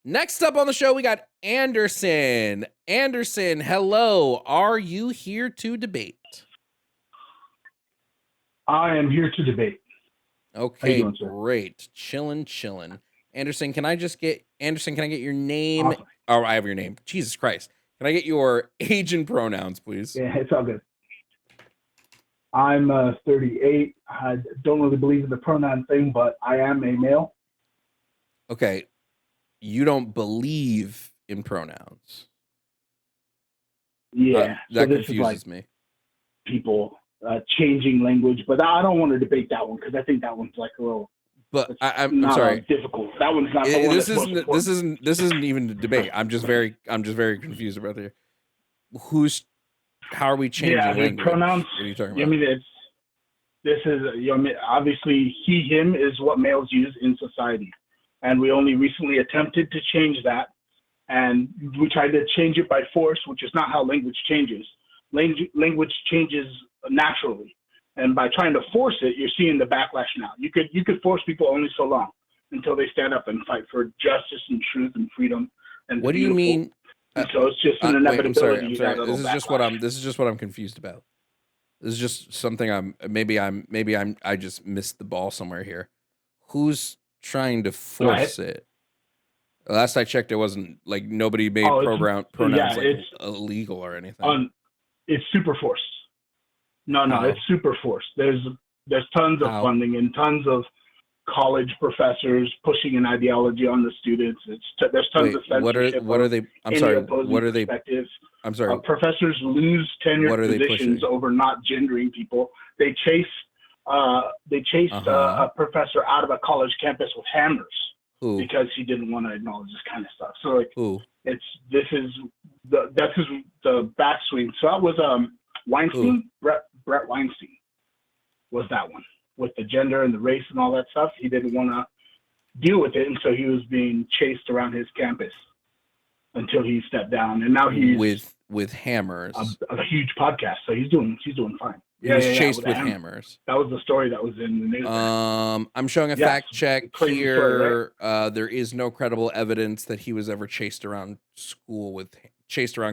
Next up on the show, we got Anderson. Anderson, hello. Are you here to debate? I am here to debate. Okay, great. Chillin'. Anderson, can I get your name? Awesome. Oh, I have your name. Jesus Christ. Can I get your age and pronouns, please? Yeah, it's all good. I'm 38. I don't really believe in the pronoun thing, but I am a male. Okay. You don't believe in pronouns. Yeah. That confuses me. People changing language, but I don't want to debate that one because I think that one's like a little. But I'm sorry. Difficult. That one's not. The one this isn't even a debate. I'm just very confused about here. How are we changing language? Pronouns. What are you talking about? I mean, this is obviously he, him is what males use in society. And we only recently attempted to change that. And we tried to change it by force, which is not how language changes. Language changes naturally. And by trying to force it, you're seeing the backlash now. You could force people only so long until they stand up and fight for justice and truth and freedom. And what do you mean? So it's just an inevitability. I'm sorry. This is just what I'm confused about. This is just something I just missed the ball somewhere here. Who's trying to force it? Last I checked, it wasn't like nobody made pronouns illegal or anything. It's super forced. No, it's super forced. There's tons of funding and tons of college professors pushing an ideology on the students. There's tons of censorship. What are they? I'm sorry. What are they? I'm sorry. Professors lose tenured positions over not gendering people. They chased a professor out of a college campus with hammers because he didn't want to acknowledge this kind of stuff. So this is the backswing. So that was Weinstein, Brett Weinstein was that one with the gender and the race and all that stuff. He didn't want to deal with it, and so he was being chased around his campus until he stepped down. And now he's with hammers, a huge podcast. So he's doing fine. He was chased with hammers. That was the story that was in the news. I'm showing a fact check here. Right? There is no credible evidence that he was ever chased around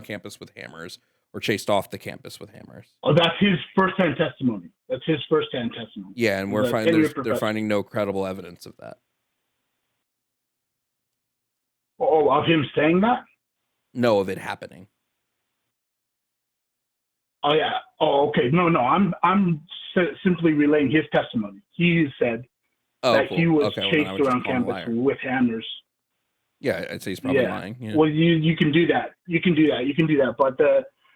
campus with hammers or chased off the campus with hammers. Oh, that's his firsthand testimony. Yeah, and they're finding no credible evidence of that. Oh, of him saying that? No, of it happening. Oh yeah. Oh, okay. No. I'm simply relaying his testimony. He said that he was chased around campus with hammers. Yeah, I'd say he's probably lying. Yeah. Well, you can do that. You can do that. But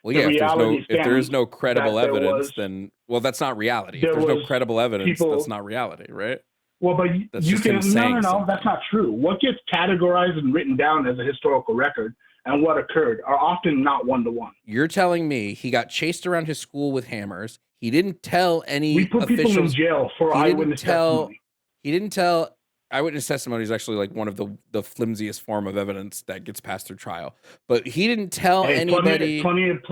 if there is no credible evidence, then that's not reality. If there's no credible evidence, that's not reality, right? Well, but you can. No. That's not true. What gets categorized and written down as a historical record and what occurred are often not one-to-one. You're telling me he got chased around his school with hammers. He didn't tell any We put officials, people in jail for eyewitness testimony. He didn't tell. Eyewitness testimony is actually like one of the flimsiest form of evidence that gets passed through trial. But he didn't tell anybody. Plenty of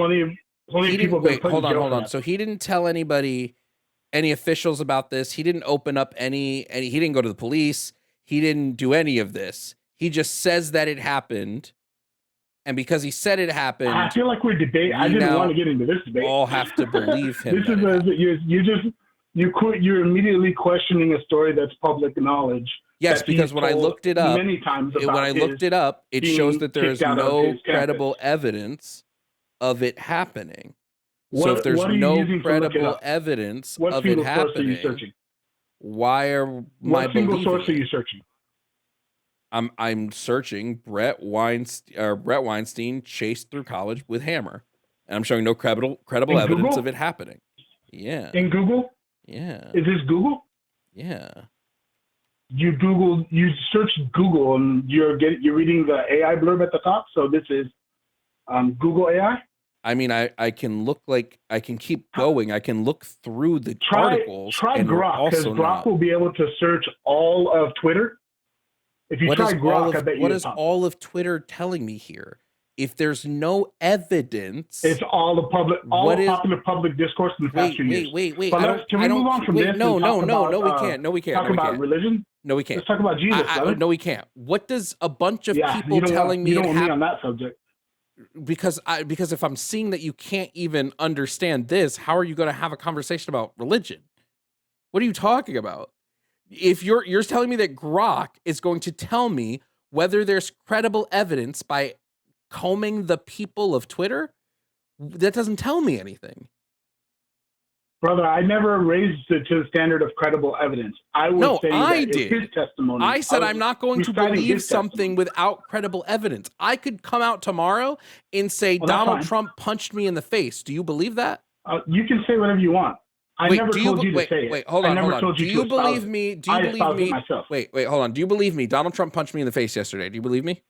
people. Hold on. So he didn't tell anybody, any officials about this. He didn't open up any. He didn't go to the police. He didn't do any of this. He just says that it happened. And because he said it happened, I feel like we're debating. I didn't want to get into this debate. All have to believe him. You're immediately questioning a story that's public knowledge. Yes, because when I looked it up, many times it shows that there is no credible evidence of it happening. So if there's no credible evidence of it happening, why are my believing? What single source are you searching? I'm searching Brett Weinstein chased through college with hammer, and I'm showing no credible evidence Google? of it happening. Yeah. In Google? Yeah. Is this Google? Yeah. You search Google, and you're reading the AI blurb at the top. So this is Google AI. I mean, I can keep going. I can look through the articles. Try Grok, because Grok will be able to search all of Twitter. If you try Grok, I bet you. What is all of Twitter telling me here? if there's no evidence, it's all the public, popular public discourse in the past few years. Wait. But can we move on from this? No, we can't. Talk about religion. No, we can't. Let's talk about Jesus. No, we can't. What does a bunch of people telling me? You don't want me on that subject. Because if I'm seeing that you can't even understand this, how are you going to have a conversation about religion? What are you talking about? If you're telling me that Grok is going to tell me whether there's credible evidence by combing the people of Twitter, that doesn't tell me anything. Brother, I never raised it to the standard of credible evidence. I was saying I that did. His testimony. I said I'm not going to believe something without credible evidence. I could come out tomorrow and say Donald Trump punched me in the face. Do you believe that? You can say whatever you want. I never told you to say it. Wait, hold on. Do you believe me? Do you believe me? Wait, hold on. Do you believe me? Donald Trump punched me in the face yesterday. Do you believe me?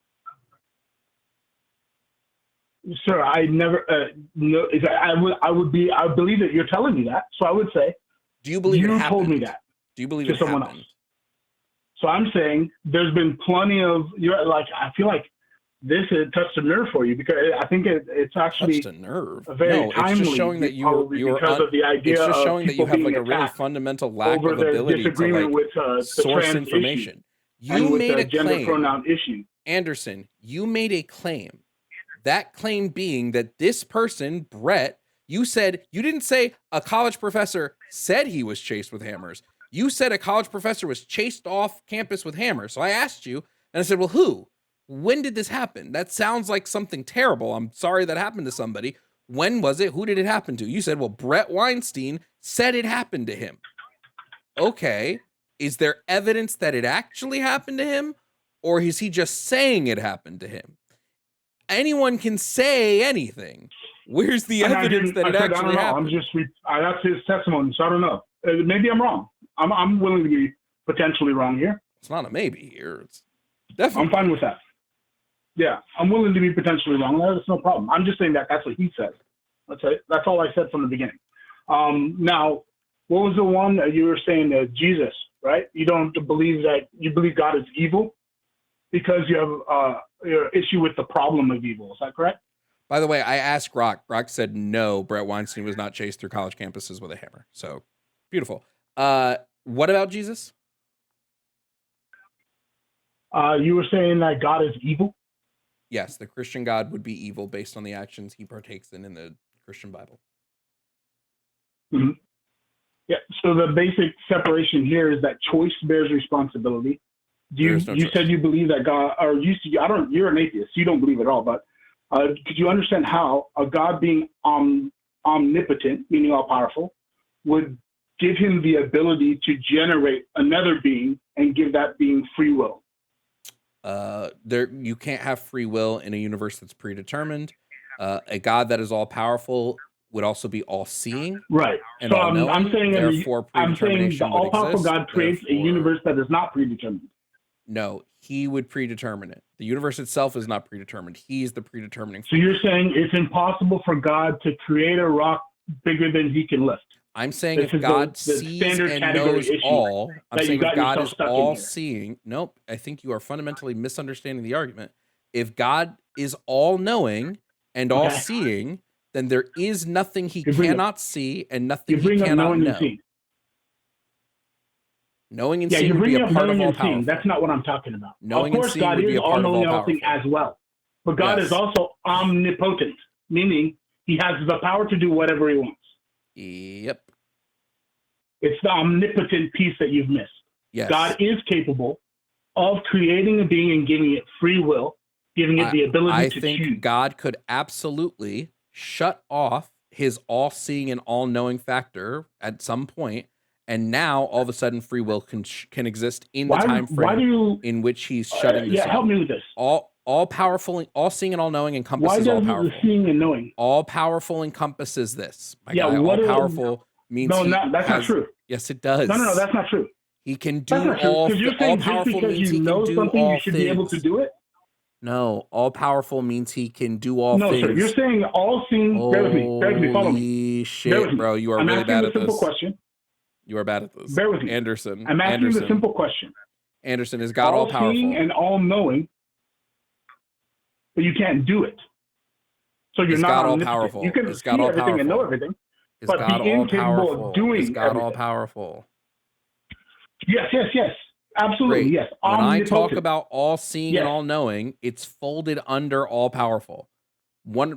Sir, I never. No, I believe that you're telling me that. So I would say. Do you believe you told me that? Do you believe to it someone happened? else? So I'm saying there's been plenty of. I feel like this touched a nerve for you because I think it's actually touched a nerve. Very timely. It's just showing that you're because of the idea. It's just showing of that you have like a really fundamental lack of ability to like source information. You made a gender claim. Pronoun issue. Anderson, you made a claim. That claim being that this person, Brett, you didn't say a college professor said he was chased with hammers. You said a college professor was chased off campus with hammers. So I asked you and I said, well, who? When did this happen? That sounds like something terrible. I'm sorry that happened to somebody. When was it? Who did it happen to? You said, well, Brett Weinstein said it happened to him. Okay. Is there evidence that it actually happened to him? Or is he just saying it happened to him? Anyone can say anything. Where's the evidence that it actually happened? That's his testimony, so I don't know. Maybe I'm wrong. I'm willing to be potentially wrong here. It's not a maybe here. It's definitely. I'm fine with that. Yeah, I'm willing to be potentially wrong. That's no problem. I'm just saying that's what he said. That's it. That's all I said from the beginning. Now, what was the one that you were saying? Jesus, right? You don't believe that you believe God is evil because you have your issue with the problem of evil. Is that correct? By the way, I asked Grok. Grok said no, Brett Weinstein was not chased through college campuses with a hammer. So beautiful. What about Jesus? You were saying that God is evil? Yes, the Christian God would be evil based on the actions he partakes in the Christian Bible. Mm-hmm. Yeah, so the basic separation here is that choice bears responsibility. You said you believe that God, or you're an atheist, you don't believe at all, but could you understand how a God being omnipotent, meaning all powerful, would give him the ability to generate another being and give that being free will? You can't have free will in a universe that's predetermined. A God that is all powerful would also be all seeing. Right. And so all-knowing. I'm saying the all powerful God creates a universe that is not predetermined. No, he would predetermine it. The universe itself is not predetermined. He's the predetermining force. So you're saying it's impossible for God to create a rock bigger than he can lift? I'm saying if God sees and knows all, I'm saying if God is all seeing. Nope, I think you are fundamentally misunderstanding the argument. If God is all knowing and all seeing, then there is nothing he cannot see and nothing he cannot know. Knowing and seeing would be a part of all powerful. That's not what I'm talking about. Knowing of course, and seeing God would be is a part of all all knowing as well. But God is also omnipotent, meaning he has the power to do whatever he wants. Yep. It's the omnipotent piece that you've missed. Yes. God is capable of creating a being and giving it free will, giving it the ability to choose. I think God could absolutely shut off his all-seeing and all-knowing factor at some point, and now all of a sudden free will can exist in the time frame in which he's shutting this off. Help me with this. All powerful, all seeing and all knowing encompasses all powerful. Why does the seeing and knowing? All powerful encompasses this. All powerful means that's not true. Yes, it does. No, that's not true. He can do all. All powerful means he can do all things. You should be able to do it. No, all powerful means he can do all things. No, sir. You're saying all seeing. Bear with me. Follow me. Holy shit, bro! You are really bad at this. Simple question. You are bad at this. Bear with me, Anderson. I'm asking the simple question. Anderson, is God all powerful? All seeing and all knowing, but you can't do it. So you're Is not God all omnipotent. powerful? You can Is see God all everything and know powerful? everything, Is but God be all incapable powerful? of doing Is God all everything. powerful? Yes, yes, yes. Absolutely, Great. yes. When I talk Omnipotent. about all seeing Yes. and all knowing, it's folded under all powerful.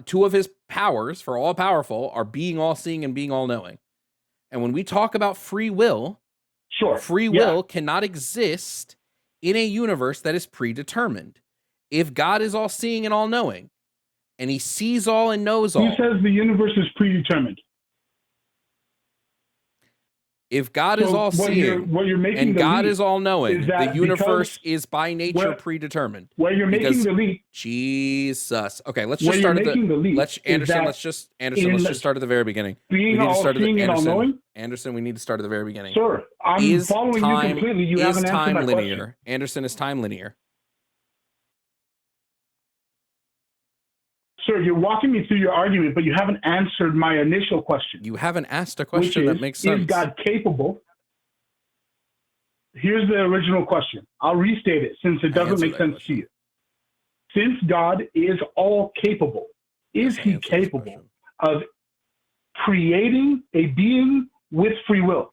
Two of his powers for all powerful are being all seeing and being all knowing. And when we talk about free will, Sure. free Yeah. will cannot exist in a universe that is predetermined. If God is all seeing and all knowing, and he sees all and knows all. Who says the universe is predetermined? If God is all seeing what you're making and the God leap is all knowing, is the that universe because is by nature predetermined. where you're making Because the leap, Jesus. Okay, let's where just you're start at making the leap let's is Anderson, that let's just start at the very beginning. being We need to all start at the seeing and all knowing. Anderson, we need to start at the very beginning. Sir, I'm Is following you time completely. You is haven't answered time my linear? question. Anderson, is time linear? Sir, you're walking me through your argument, but you haven't answered my initial question. You haven't asked a question that makes sense. Is God capable? Here's the original question. I'll restate it since it doesn't make sense to you. Since God is all capable, is he capable of creating a being with free will?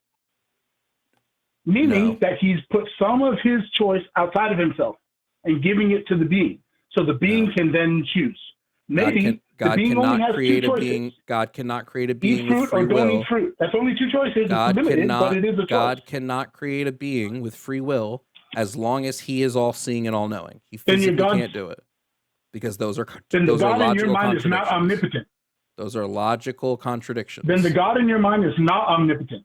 Meaning that he's put some of his choice outside of himself and giving it to the being. So the being can then choose. Maybe God the being cannot only has create two a choices. being. God cannot create a being Eat fruit with free or don't will. eat fruit. That's only two choices. God it's limited, cannot, but it is a choice. God cannot create a being with free will as long as he is all seeing and all knowing. He physically can't do it because those are then the God logical in your mind is not contradictions. omnipotent. Those are logical contradictions. Then the God in your mind is not omnipotent.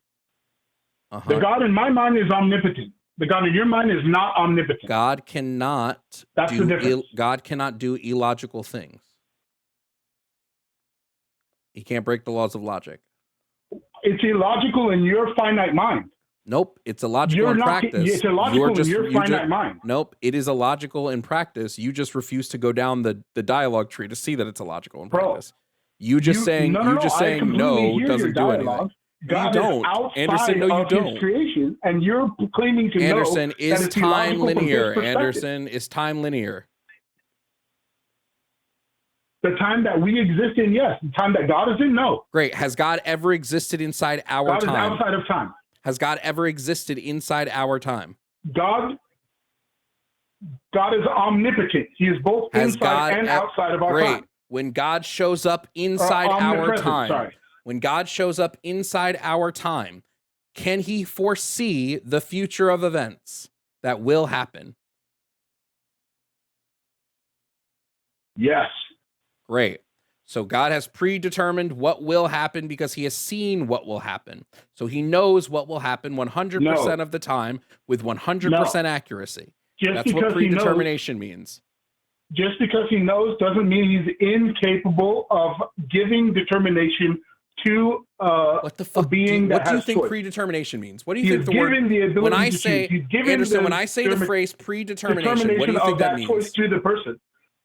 The God in my mind is omnipotent. The God in your mind is not omnipotent. God cannot That's the difference. God cannot do illogical things. He can't break the laws of logic. It's illogical in your finite mind. Nope, it's illogical in practice. It's illogical in your finite mind. Nope, it is illogical in practice. You just refuse to go down the dialogue tree to see that it's illogical in practice. You just saying no doesn't do anything. God you don't. Is outside Anderson, no, you of don't. His creation, and you're claiming to Anderson, know is that it's time illogical from his linear? perspective. Anderson, is time linear? The time that we exist in, yes. The time that God is in, no. Great. Has God ever existed inside our time? God is outside of time. Has God ever existed inside our time? God is omnipotent. He is both inside and outside of our time. When God shows up inside our time, when God shows up inside our time, can he foresee the future of events that will happen? Yes. Great. So God has predetermined what will happen because he has seen what will happen. So he knows what will happen 100% of the time with 100% accuracy. That's what predetermination means. Just because he knows doesn't mean he's incapable of giving determination to what the fuck a being that has choice. What do you think predetermination means? What do you think the word? When I say Anderson, when I say the phrase predetermination, what do you think that means? Choice to the person.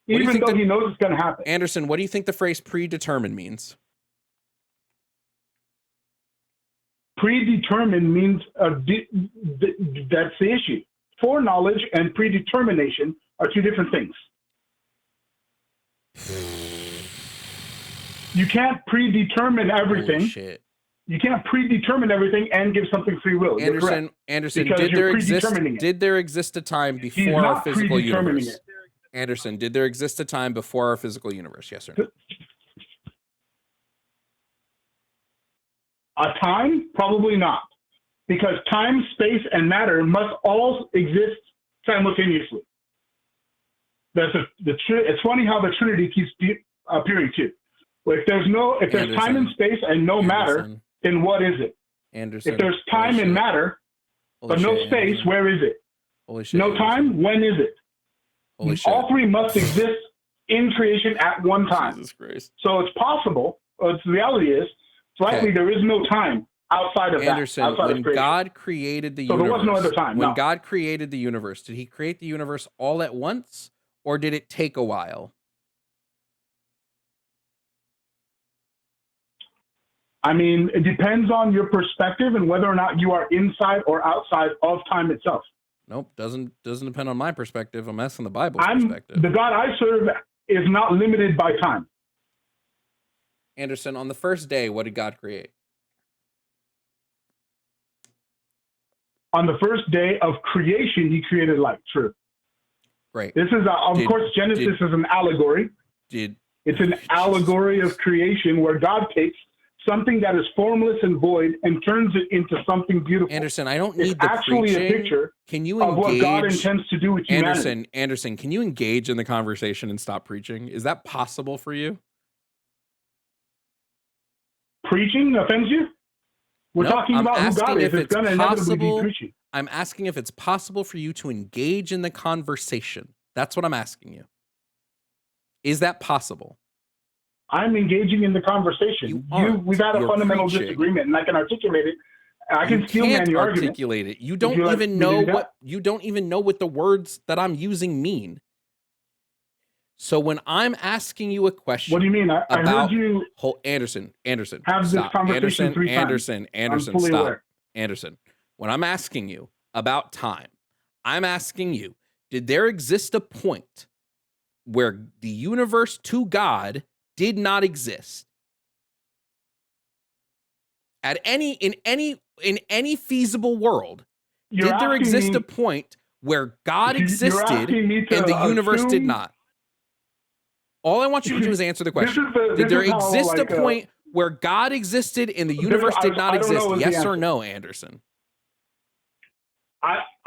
Even though he knows it's going to happen. Anderson, what do you think the phrase predetermined means? Predetermined means that's the issue. Foreknowledge and predetermination are two different things. You can't predetermine everything. Holy shit. You can't predetermine everything and give something free will. Anderson, did there exist a time before our physical universe? Anderson, did there exist a time before our physical universe? Yes or no? A time? Probably not. Because time, space, and matter must all exist simultaneously. It's funny how the Trinity keeps appearing too. If there's time and space and no matter, then what is it? Anderson, if there's time and matter, but no space, where is it? Holy shit, no time, when is it? Holy shit. All three must exist in creation at one time. Jesus Christ. So it's possible, the reality is, likely there is no time outside of Anderson, that. when God created the universe, there was no other time. When God created the universe, did he create the universe all at once, or did it take a while? I mean, it depends on your perspective and whether or not you are inside or outside of time itself. Nope, doesn't depend on my perspective. I'm asking the Bible's perspective. The God I serve is not limited by time. Anderson, on the first day, what did God create? On the first day of creation, he created light. True. Great. This is, of course, Genesis is an allegory. It's an allegory of creation where God takes something that is formless and void and turns it into something beautiful. Anderson, I don't need it's the actually preaching. a picture can you of engage, what God intends to do with humanity. Anderson, can you engage in the conversation and stop preaching? Is that possible for you? Preaching offends you? We're talking about who God is. It's going to inevitably be preaching. I'm asking if it's possible for you to engage in the conversation. That's what I'm asking you. Is that possible? I'm engaging in the conversation. We've had a fundamental disagreement, and I can articulate it. I can steel man your argument. Articulate it. You don't even know what the words that I'm using mean. So when I'm asking you a question, what do you mean? I heard you. Anderson, have stop. This conversation three times. Anderson, stop. Aware. Anderson, when I'm asking you about time, I'm asking you, did there exist a point where the universe to God did not exist? In any feasible world, did there exist a point where God existed and the universe did not? All I want you to do is answer the question. Did there exist a point where God existed and the universe did not exist? Yes or no, Anderson?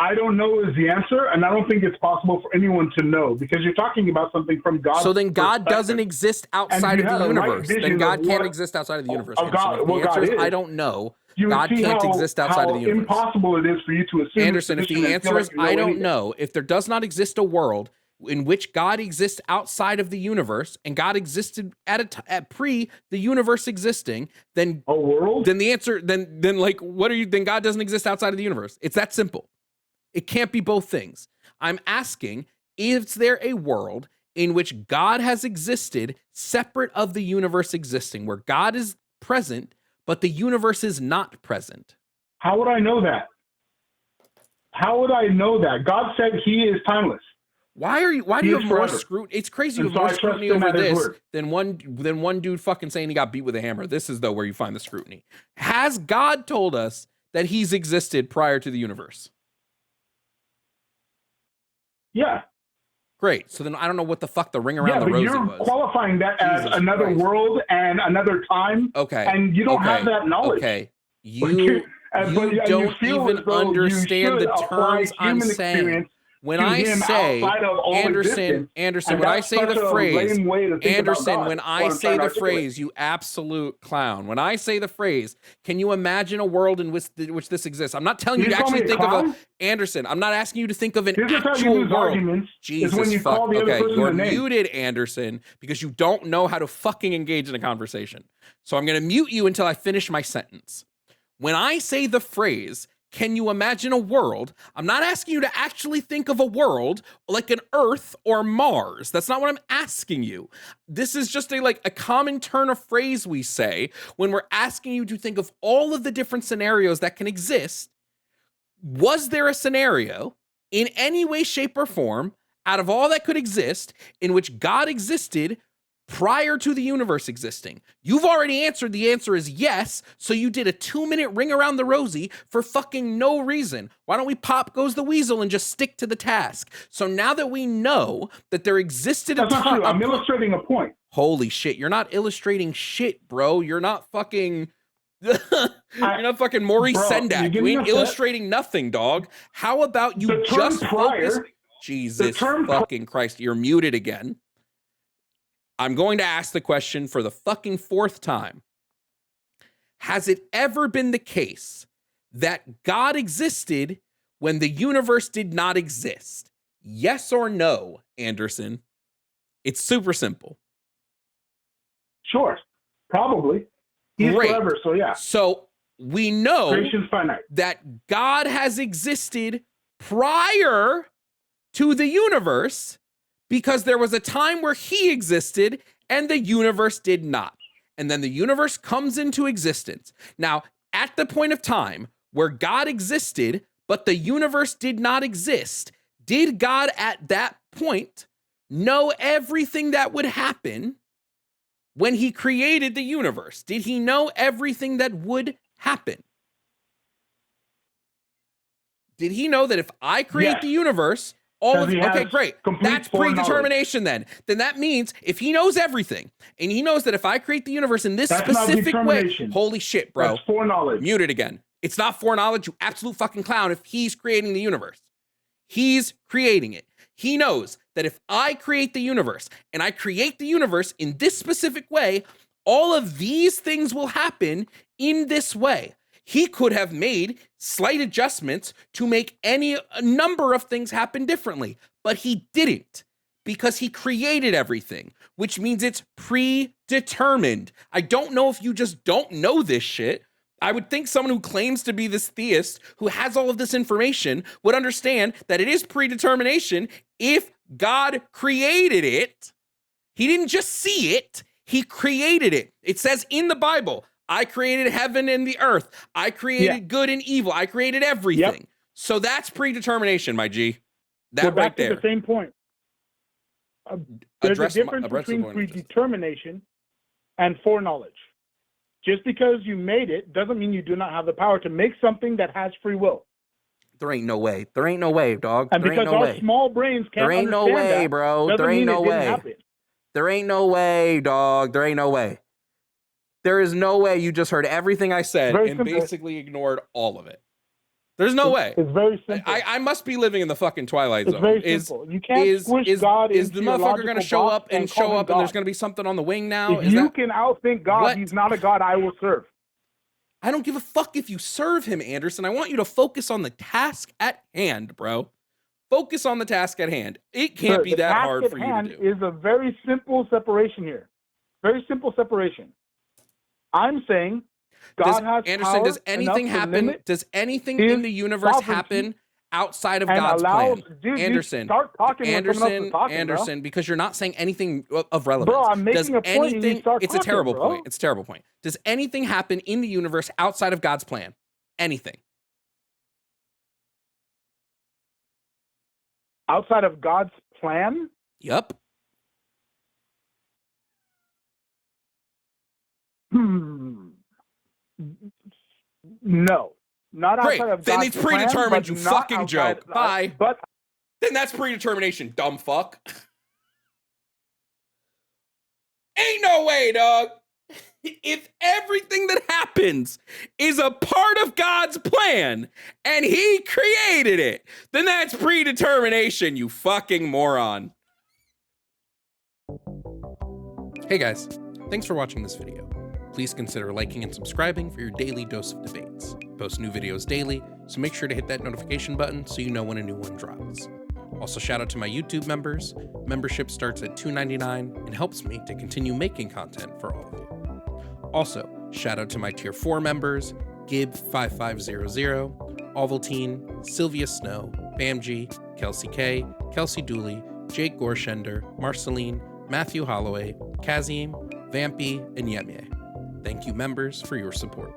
I don't know is the answer, and I don't think it's possible for anyone to know because you're talking about something from God's So then God doesn't exist outside of the universe. Then God can't exist outside of the universe. God, the answer is I don't know. God can't exist outside of the universe. Impossible it is for you to assume. Anderson, if the answer is I don't know, if there does not exist a world in which God exists outside of the universe and God existed at pre the universe existing, then a world? Then the answer then like what are you then God doesn't exist outside of the universe. It's that simple. It can't be both things. I'm asking, is there a world in which God has existed separate of the universe existing, where God is present, but the universe is not present? How would I know that? How would I know that? God said he is timeless. Why do you have more scrutiny? It's crazy you have more scrutiny over this than one dude fucking saying he got beat with a hammer. This is though where you find the scrutiny. Has God told us that he's existed prior to the universe? Yeah. Great. So then I don't know what the fuck the ring around the rosy was. You're qualifying that as another world and another time. Okay. And you don't have that knowledge. Okay. You don't even understand the terms I'm saying. When I say, Anderson, when I say the phrase, Anderson, when I say the phrase, you absolute clown. When I say the phrase, can you imagine a world in which this exists? I'm not telling you to actually think of a, Anderson, I'm not asking you to think of an actual world. Jesus fuck. Okay, you're muted, Anderson, because you don't know how to fucking engage in a conversation. So I'm going to mute you until I finish my sentence. When I say the phrase, can you imagine a world? I'm not asking you to actually think of a world like an Earth or Mars. That's not what I'm asking you. This is just a common turn of phrase we say when we're asking you to think of all of the different scenarios that can exist. Was there a scenario in any way, shape, or form out of all that could exist in which God existed prior to the universe existing? You've already answered the answer is yes, so you did a 2-minute ring around the rosy for fucking no reason. Why don't we pop goes the weasel and just stick to the task? So now that we know that there existed That's not true. I'm illustrating a point. Holy shit, you're not illustrating shit, bro. You're not fucking you're not fucking Maurice Sendak. You ain't illustrating nothing, dog. How about you just focus? Jesus fucking Christ, you're muted again. I'm going to ask the question for the fucking 4th time. Has it ever been the case that God existed when the universe did not exist? Yes or no, Anderson? It's super simple. Sure. Probably. He's forever, so yeah. So we know that God has existed prior to the universe, because there was a time where he existed and the universe did not. And then the universe comes into existence. Now, at the point of time where God existed, but the universe did not exist, did God at that point know everything that would happen when he created the universe, did he know everything that would happen? Did he know that if I create the universe, okay, great. That's predetermination then. Then that means if he knows everything, and he knows that if I create the universe in this specific way, holy shit, bro. That's foreknowledge. Mute it again. It's not foreknowledge, you absolute fucking clown, if he's creating the universe. He's creating it. He knows that if I create the universe, and I create the universe in this specific way, all of these things will happen in this way. He could have made slight adjustments to make a number of things happen differently, but he didn't because he created everything, which means it's predetermined. I don't know if you just don't know this shit. I would think someone who claims to be this theist, who has all of this information, would understand that it is predetermination. If God created it, he didn't just see it, he created it. It says in the Bible, I created heaven and the earth. I created good and evil. I created everything. Yep. So that's predetermination, my G. That right there. To the same point. There's a difference between predetermination and foreknowledge. Just because you made it doesn't mean you do not have the power to make something that has free will. There ain't no way. There ain't no way, dog. And there because ain't no our way. small brains can't there ain't no way, bro. There ain't no way. There ain't no way, dog. There ain't no way. There is no way you just heard everything I said and basically ignored all of it. There's no way. It's very simple. I must be living in the fucking Twilight Zone. It's very simple. You can't squish God is the motherfucker going to show up and there's going to be something on the wing now? If you can outthink God, he's not a God I will serve. I don't give a fuck if you serve him, Anderson. I want you to focus on the task at hand, bro. Focus on the task at hand. It can't be that hard for you to do. Is a very simple separation here. Very simple separation. I'm saying God has Anderson, power does anything happen? Does anything in the universe happen outside of God's plan? Anderson, because you're not saying anything of relevance. Bro, I'm making a point and you start It's a terrible point. It's a terrible point. Does anything happen in the universe outside of God's plan? Anything? Outside of God's plan? Yep. No, not outside of God's then it's predetermined, plan, you fucking joke. Bye. But then that's predetermination, dumb fuck. Ain't no way, dog. If everything that happens is a part of God's plan and he created it, then that's predetermination, you fucking moron. Hey guys, thanks for watching this video. Please consider liking and subscribing for your daily dose of debates. I post new videos daily, so make sure to hit that notification button so you know when a new one drops. Also, shout out to my YouTube members. Membership starts at $2.99 and helps me to continue making content for all of you. Also, shout out to my Tier 4 members, Gib5500, Ovaltine, Sylvia Snow, Bamji, Kelsey K, Kelsey Dooley, Jake Gorshender, Marceline, Matthew Holloway, Kazim, Vampy, and Yemye. Thank you, members, for your support.